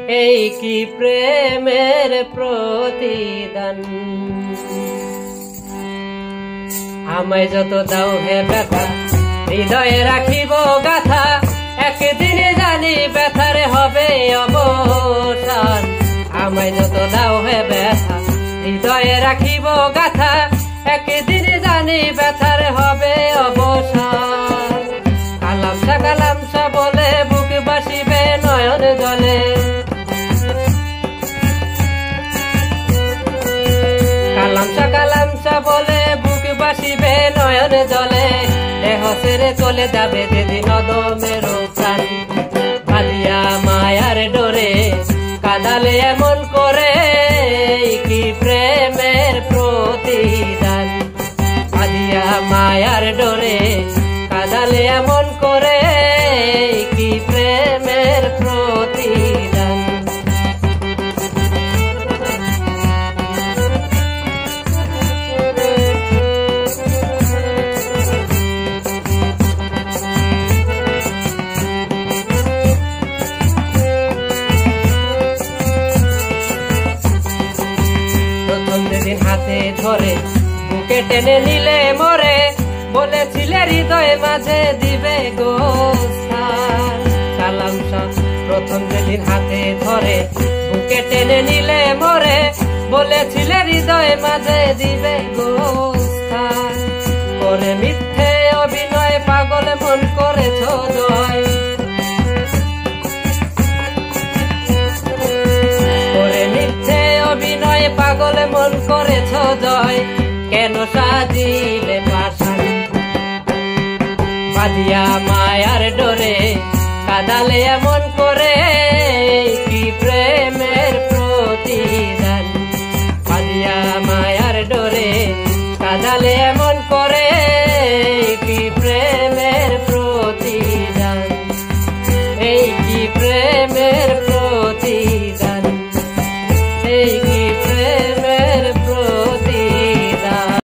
এই কি প্রেমের প্রতিদান। আমায় যত দাও হে ব্যথা, হৃদয়ে রাখিব গাথা, একদিনে জানি ব্যথারে হবে অবসান। আমায় যত দাও হে ব্যথা, হৃদয়ে রাখিব গাথা, একদিনে জানি ব্যথারে হবে অবসান। কালামসা বলে বুক বাসিবে নয়ন জলে, কালামসা বলে বুক বাসিবে নয়ন জলে। দেহ ছেড়ে চলে যাবে যেদিন অদমের প্রাণ। বাঁধিয়া মায়ার ডোরে কাঁদালে এমন করে, কি প্রেমের প্রতিদান। বাঁধিয়া মায়ার ডোরে কাঁদালে এমন করে, কি প্রেমের প্রতিদান। যেদিন হাতে ধরে বুকে টেনে নিলে মরে, বলেছিলে হৃদয় মাঝে দিবে গো স্থান। কালামসা প্রথম যেদিন হাতে ধরে বুকে টেনে নিলে মরে, বলেছিলে হৃদয় মাঝে দিবে গো স্থান। করে মিথ্যে অভিনয় পাগল মন করেছ জয়, পাগল মন করেছ জয়। কেন সাজিলে পাশান, বাঁধিয়া মায়ার ডোরে কাঁদালে এমন করে,